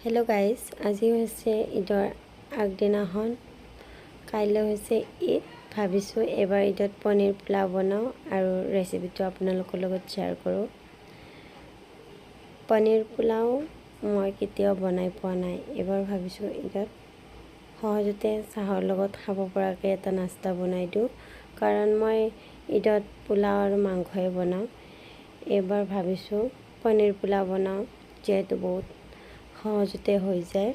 Hello' guys, আজি হৈছে ঈদৰ আগদিনাখন, কাইলৈ হৈছে ঈদ। ভাবিছোঁ এবাৰ ঈদত পনীৰ পোলাও বনাওঁ আৰু ৰেচিপিটো আপোনালোকৰ লগত শ্বেয়াৰ কৰোঁ। পনীৰ পোলাও মই কেতিয়াও বনাই পোৱা নাই। এবাৰ ভাবিছোঁ ঈদত সহজতে চাহৰ লগত খাব পৰাকৈ এটা নাস্তা বনাই দিওঁ, কাৰণ মই ঈদত পোলাও আৰু মাংসই বনাওঁ। এইবাৰ ভাবিছোঁ পনীৰ পোলাও বনাওঁ, যিহেতু বহুত সহজতে হৈ যায়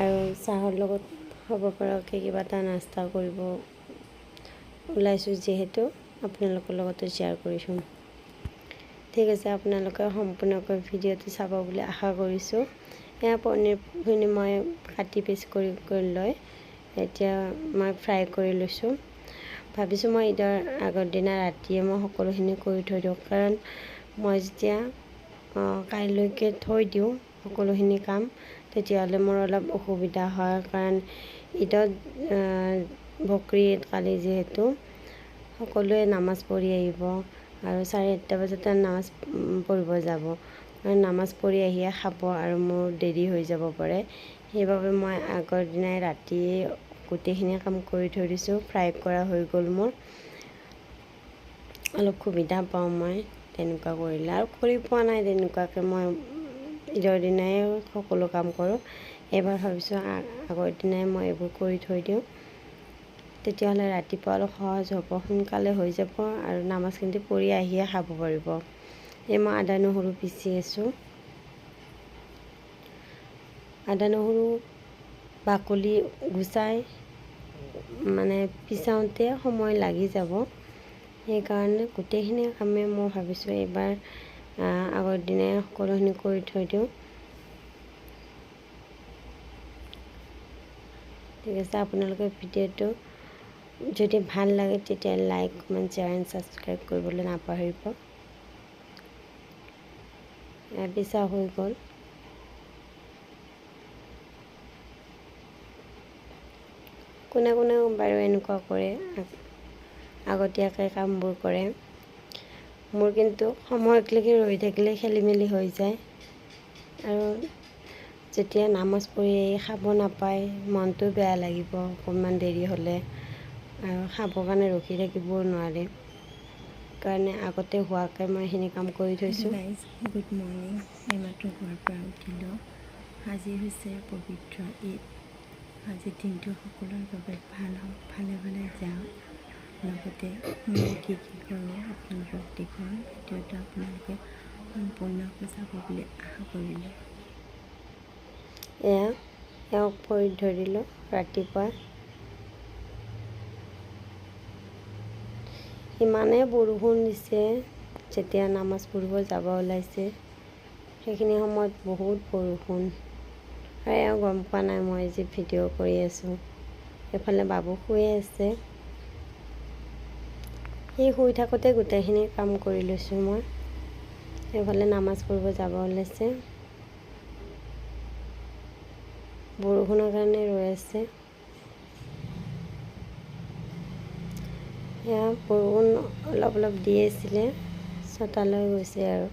আৰু চাহৰ লগত খাব পৰাকৈ কিবা এটা নাস্তা কৰিব ওলাইছোঁ, যিহেতু আপোনালোকৰ লগতো শ্বেয়াৰ কৰিছোঁ। ঠিক আছে, আপোনালোকে সম্পূৰ্ণকৈ ভিডিঅ'টো চাব বুলি আশা কৰিছোঁ। এয়া পনীৰখিনি মই কাটি পিচ কৰি লৈ এতিয়া মই ফ্ৰাই কৰি লৈছোঁ। ভাবিছোঁ মই ঈদৰ আগৰ দিনা ৰাতিয়ে মই সকলোখিনি কৰি থৈ দিওঁ, কাৰণ মই যেতিয়া কাইলৈকে থৈ দিওঁ সকলোখিনি কাম, তেতিয়াহ'লে মোৰ অলপ অসুবিধা হয়, কাৰণ ঈদত বকৰি ঈদ কালি, যিহেতু সকলোৱে নামাজ পঢ়ি আহিব আৰু 8:30 বজাতে নামাজ পঢ়িব যাব, আৰু নামাজ পঢ়ি আহিয়ে খাব আৰু মোৰ দেৰি হৈ যাব পাৰে। সেইবাবে মই আগৰ দিনাই ৰাতিয়ে গোটেইখিনি কাম কৰি থৈ দিছোঁ। ফ্ৰাই কৰা হৈ গ'ল মোৰ। অলপ সুবিধা পাওঁ মই তেনেকুৱা কৰিলে, আৰু কৰি পোৱা নাই তেনেকুৱাকৈ। মই ঈদৰ দিনাই সকলো কাম কৰোঁ। এইবাৰ ভাবিছোঁ আগৰ দিনাই মই এইবোৰ কৰি থৈ দিওঁ, তেতিয়াহ'লে ৰাতিপুৱা অলপ সহজ হ'ব, সোনকালে হৈ যাব আৰু নামাজখিনি পঢ়ি আহিয়ে খাব পাৰিব। এই মই আদা নহৰু পিচি আছোঁ। আদা নহৰু বাকলি গুচাই মানে পিছাওঁতে সময় লাগি যাব, সেইকাৰণে গোটেইখিনি কামেই মই ভাবিছোঁ এইবাৰ আগৰ দিনাই সকলোখিনি কৰি থৈ দিওঁ। ঠিক আছে, আপোনালোকে ভিডিঅ'টো যদি ভাল লাগে তেতিয়া like, comment, share and subscribe কৰিবলৈ নাপাহৰিব। পিছা হৈ গ'ল। কোনে কোনে বাৰু এনেকুৱা কৰে, আগতীয়াকৈ কামবোৰ কৰে। মোৰ কিন্তু সময়লৈকে ৰৈ থাকিলে খেলি মেলি হৈ যায়, আৰু যেতিয়া নামাজ পঢ়ি খাব নাপায় মনটো বেয়া লাগিব অকণমান দেৰি হ'লে, আৰু খাবৰ কাৰণে ৰখি থাকিবও নোৱাৰে। সেইকাৰণে আগতে হোৱাকৈ মই সেইখিনি কাম কৰি থৈছোঁ। Good morning. এইমাত্ৰ ঘৰৰ পৰা উঠিলোঁ। আজি হৈছে পবিত্ৰ ঈদ। আজিৰ দিনটো সকলোৰে বাবে ভাল হওক, ভালে ভালে যাওক। লগতে মই কি কৰোঁ আপোনালোকক দেখুৱাম। ভিডিঅ'টো আপোনালোকে সম্পূৰ্ণকৈ চাব বুলি আশা কৰিলোঁ। এওঁক ভৰিত ধৰিলোঁ ৰাতিপুৱা। ইমানেই বৰষুণ দিছে, যেতিয়া নামাজ পঢ়িব যাব ওলাইছে সেইখিনি সময়ত বহুত বৰষুণ, আৰু এওঁ গম পোৱা নাই মই যে ভিডিঅ' কৰি আছোঁ। এইফালে বাবু শুয়ে আছে। সি শুই থাকোঁতে গোটেইখিনি কাম কৰি লৈছোঁ মই। এইফালে নামাজ পঢ়িব যাব ওলাইছে, বৰষুণৰ কাৰণে ৰৈ আছে। এয়া বৰষুণ অলপ অলপ দি আছিলে, ছটালৈ গৈছে আৰু।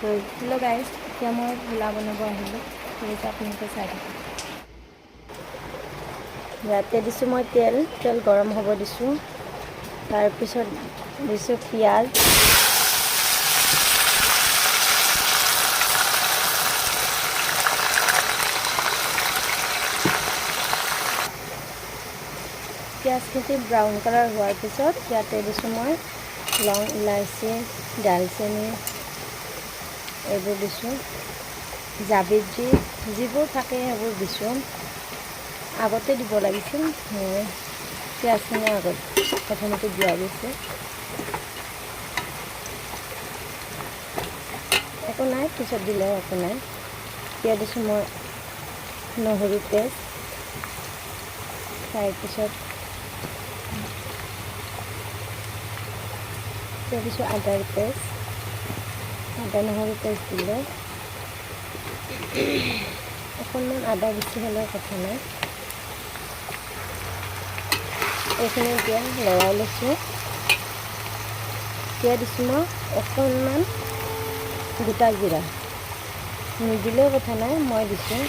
হেল্ল' গাইজ, এতিয়া মই পোলাও বনাব আহিলোঁ। ঠিক আছে, আপোনালোকে চাই থাকক। ইয়াতে দিছোঁ মই তেল গৰম হ'ব দিছোঁ। তাৰপিছত দিছোঁ পিঁয়াজ, পিঁয়াজখিনি ব্ৰাউন কালাৰ হোৱাৰ পিছত ইয়াতে দিছোঁ মই লং, ইলাচি, ডালচেনি এইবোৰ দিছোঁ। জাবিত্ৰী যিবোৰ থাকে সেইবোৰ দিছোঁ। আগতে দিব লাগিছিল, মই পিঁয়াজখিনি আগত প্ৰথমতে দিয়া গৈছে। একো নাই, পিছত দিলেও একো নাই। এতিয়া দিছোঁ মই নহৰু পেষ্ট, তাৰপিছত এতিয়া দিছোঁ আদাৰ পেষ্ট। আদা নহৰু পেষ্ট দিলোঁ। অকণমান আদা বেছি হ'লেও কথা নাই। এইখিনি এতিয়া লৰাই লৈছোঁ। এতিয়া দিছোঁ মই অকণমান গোটা জিৰা, নিদিলেও কথা নাই, মই দিছোঁ।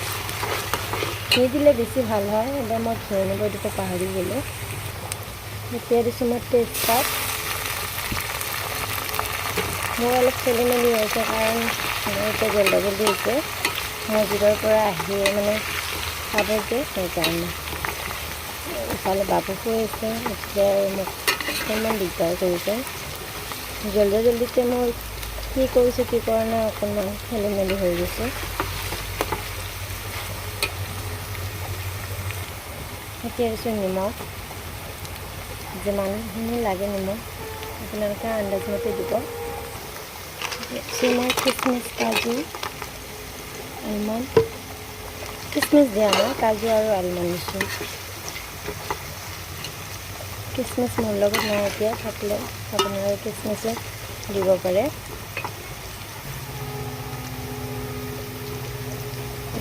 নিদিলে বেছি ভাল হয়, এবাৰ মই ধুই আনিব দিব পাহৰি গ'লোঁ। এতিয়া দিছোঁ মই তেজপাত। মোৰ অলপ খেলি মেলি হৈছে কাৰণ মোৰ এতিয়া জলদি হৈছে, মছজিদৰ পৰা আহিয়ে মানে খাব যে, সেইকাৰণে। ইফালে বাবু শুই আছে, এতিয়া মোক অকণমান দিগদাৰ কৰিছে। জলদিতে মোৰ কি কৰিছোঁ কি কৰা নাই অকণমান খেলি মেলি হৈ গৈছে। এতিয়া দিছোঁ নিমখ, যিমানখিনি লাগে নিমখ আপোনালোকে আন্দাজমতে দিব। মই কিচমিচ, কাজু, আলমণ্ড, কিচমিচ দিয়া নাই, কাজু আৰু আলমণ্ড দিছোঁ। কিচমিচ মোৰ লগত নাই, এতিয়া থাকিলে আপোনালোকে কিচমিচো দিব পাৰে।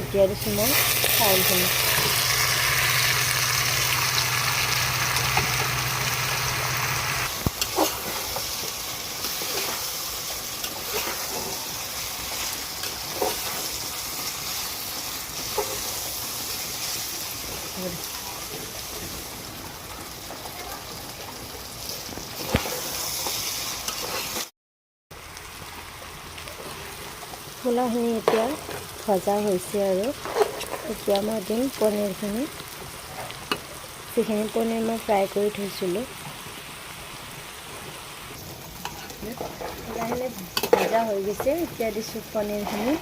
এতিয়া দিছোঁ মই চাউলখিনি। পোলাওখিনি এতিয়া ভজা হৈছে আৰু এতিয়া মই দিম পনীৰখিনি, যিখিনি পনীৰ মই ফ্ৰাই কৰি থৈছিলোঁ। পোলাওখিনি ভজা হৈ গৈছে, এতিয়া দিছোঁ পনীৰখিনি।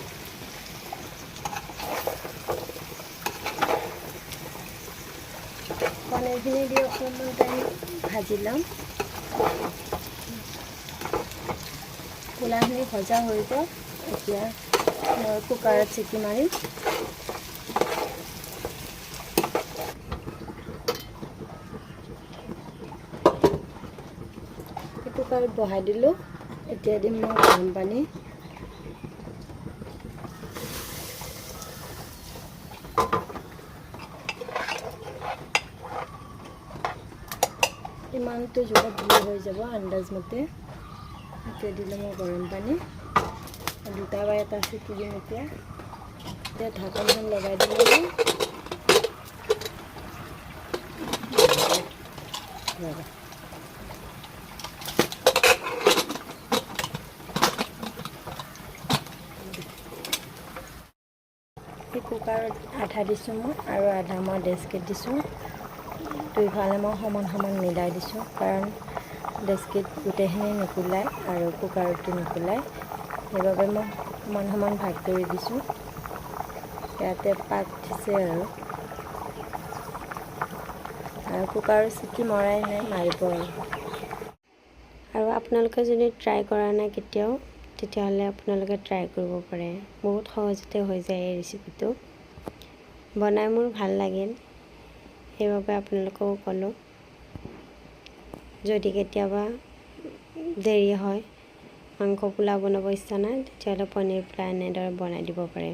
পনীৰখিনি দি অকণমান টাইম ভাজি ল'ম। পোলাওখিনি ভজা হৈ গ'ল, এতিয়া মই কুকাৰত চিটি মাৰিম। কুকাৰত বহাই দিলোঁ, এতিয়া দিম মই গৰম পানী। ইমানটো জোখত দিলে হৈ যাব আন্দাজমতে। এতিয়া দিলোঁ মই গৰম পানী, দুটা বা এটা চিটি দিম। এতিয়া ঢাকনখন লগাই দিব লাগিব। এই কুকাৰত আধা দিছোঁ মই আৰু আধা মই ডেস্কিত দিছোঁ। দুইফালে মই সমান সমান মিলাই দিছোঁ, কাৰণ ডেস্কিত গোটেইখিনি নুকুলাই আৰু কুকাৰতো নুকুলাই, সেইবাবে মই সমান সমান ভাগ কৰি দিছোঁ। ইয়াতে পাক উঠিছে আৰু কুকাৰৰ চিটি মৰাই নাই, মাৰিব আৰু আপোনালোকে যদি ট্ৰাই কৰা নাই কেতিয়াও, তেতিয়াহ'লে আপোনালোকে ট্ৰাই কৰিব পাৰে। বহুত সহজতে হৈ যায় এই ৰেচিপিটো, বনাই মোৰ ভাল লাগিল, সেইবাবে আপোনালোকেও ক'লোঁ। যদি কেতিয়াবা দেৰি হয়, মাংস পোলাও বনাব ইচ্ছা নাই, তেতিয়াহ'লে পনীৰ পোলাও এনেদৰে বনাই দিব পাৰে।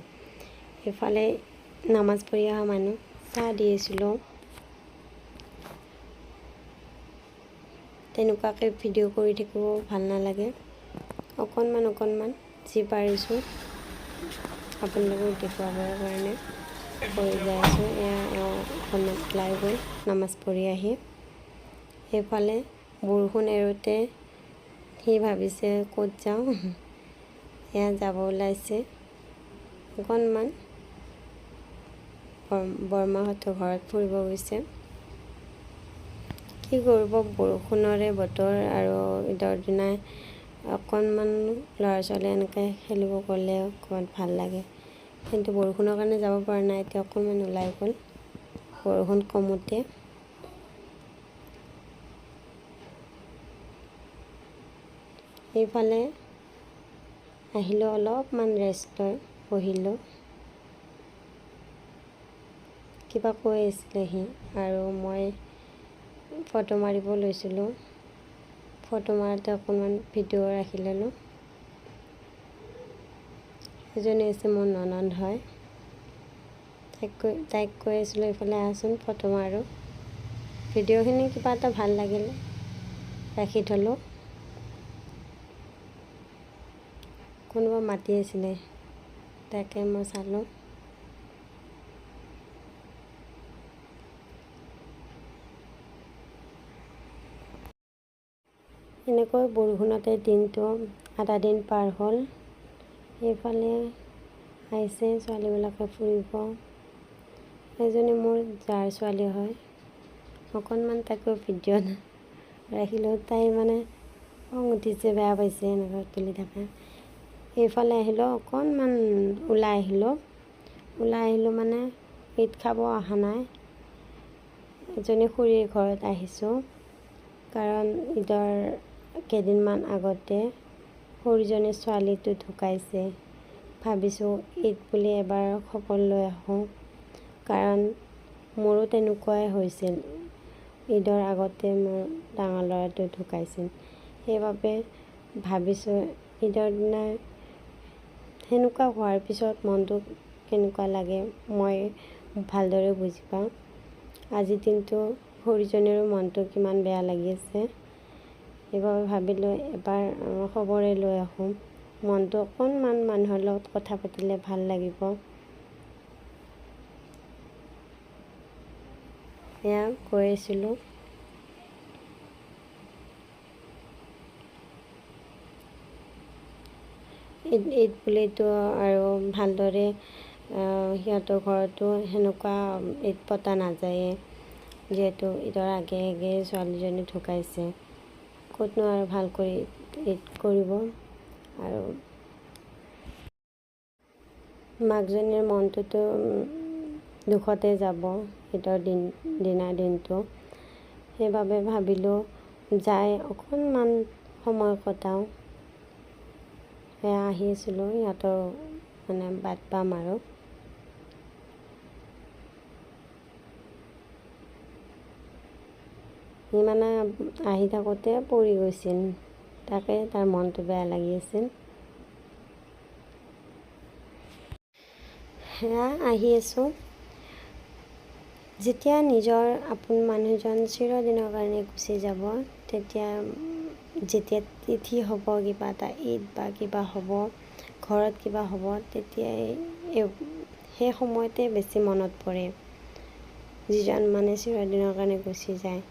এইফালে নামাজ পঢ়ি অহা মানুহ, চাহ দি আছিলোঁ। তেনেকুৱাকৈ ভিডিঅ' কৰি থাকিব ভাল নালাগে, অকণমান যি পাৰিছোঁ আপোনালোকক দেখুৱাবৰ কাৰণে কৰি যাই আছোঁ। এয়া অকণমান ওলাই গ'ল নামাজ পঢ়ি আহি। সেইফালে বৰষুণ এৰোঁতে সি ভাবিছে ক'ত যাওঁ, এয়া যাব ওলাইছে অকণমান বৰমাহঁতৰ ঘৰত ফুৰিব গৈছে। কি কৰিব, বৰষুণৰে বতৰ আৰু ঈদৰ দিনাই অকণমান ল'ৰা ছোৱালী এনেকৈ খেলিব গ'লে অকণমান ভাল লাগে, কিন্তু বৰষুণৰ কাৰণে যাব পৰা নাই। এতিয়া অকণমান ওলাই গ'ল বৰষুণ কমোতে। এইফালে আহিলোঁ, অলপমান ৰেষ্ট লৈ বহিলোঁ। কিবা কৈ আছিলে সি, আৰু মই ফটো মাৰিব লৈছিলোঁ। ফটো মাৰোঁতে অকণমান ভিডিঅ' ৰাখি ল'লোঁ। এজনী হৈছে মোৰ ননন্দ হয়, তাইক কৈ আছিলোঁ এইফালে আহচোন ফটো মাৰোঁ। ভিডিঅ'খিনি কিবা এটা ভাল লাগিলে ৰাখি থ'লোঁ। কোনোবা মাতি আছিলে, তাকে মই চালোঁ। এনেকৈ বৰষুণতে দিনটো আধা দিন পাৰ হ'ল। এইফালে আহিছে ছোৱালীবিলাকে ফুৰিব। এজনী মোৰ যাৰ ছোৱালী হয়, অকণমান তাকো ভিডিঅ'ত ৰাখিলোঁ। তাই মানে খং উঠিছে, বেয়া পাইছে এনেকৈ তুলি থাকে। এইফালে আহিলোঁ, অকণমান ওলাই আহিলোঁ মানে ঈদ খাব অহা নাই, এজনী খুৰীৰ ঘৰত আহিছোঁ। কাৰণ ঈদৰ কেইদিনমান আগতে সৰুজনী ছোৱালীটো ঢুকাইছে। ভাবিছোঁ ঈদ বুলি এবাৰ খবৰ লৈ আহোঁ, কাৰণ মোৰো তেনেকুৱাই হৈছিল। ঈদৰ আগতে মোৰ ডাঙৰ ল'ৰাটো ঢুকাইছিল। সেইবাবে ভাবিছোঁ ঈদৰ দিনা সেনেকুৱা হোৱাৰ পিছত মনটো কেনেকুৱা লাগে মই ভালদৰে বুজি পাওঁ। আজিৰ দিনটো সৰুজনীৰো মনটো কিমান বেয়া লাগি আছে। সেইবাবে ভাবিলোঁ এবাৰ খবৰে লৈ আহোঁ। মনটো অকণমান মানুহৰ লগত কথা পাতিলে ভাল লাগিব। এয়া গৈ আছিলোঁ। ঈদ বুলিতো আৰু ভালদৰে সিহঁতৰ ঘৰতো সেনেকুৱা ঈদ পতা নাযায়ে, যিহেতু ঈদৰ আগে আগে ছোৱালীজনী ঢুকাইছে। ক'তনো আৰু ভাল কৰি ঈদ কৰিব। আৰু মাকজনীৰ মনটোতো দুখতে যাব ঈদৰ দিনটো। সেইবাবে ভাবিলোঁ যাই অকণমান সময় কটাওঁ। সেয়া আহি আছিলোঁ, সিহঁতৰ মানে বাট পাম আৰু। সি মানে আহি থাকোঁতে পৰি গৈছিল, তাকে তাৰ মনটো বেয়া লাগি আছিল। সেয়া আহি আছোঁ। যেতিয়া নিজৰ আপোন মানুহজন চিৰদিনৰ কাৰণে গুচি যাব, যেতিয়া তিথি হ'ব, কিবা এটা ঈদ বা কিবা হ'ব, ঘৰত কিবা হ'ব, তেতিয়াই সেই সময়তে বেছি মনত পৰে, যিজন মানে চিৰদিনৰ কাৰণে গুচি যায়।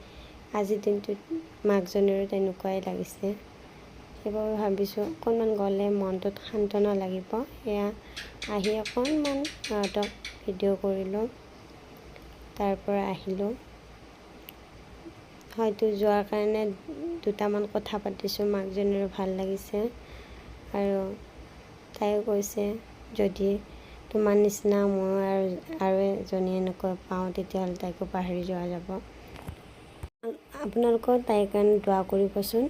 আজিৰ দিনটোত মাকজনীৰো তেনেকুৱাই লাগিছে। সেইবাবে ভাবিছোঁ অকণমান গ'লে মনটোত সান্তনা লাগিব। সেয়া আহি অকণমান সিহঁতক ভিডিঅ' কৰিলোঁ, তাৰ পৰা আহিলোঁ। হয়তো যোৱাৰ কাৰণে দুটামান কথা পাতিছোঁ, মাকজনীৰো ভাল লাগিছে। আৰু তাইও কৈছে যদি তোমাৰ নিচিনা ময়ো আৰু এজনী এনেকৈ পাওঁ, তেতিয়াহ'লে তাইকো পাহৰি যোৱা যাব। আপোনালোকেও তাইৰ কাৰণে দোৱা কৰিবচোন।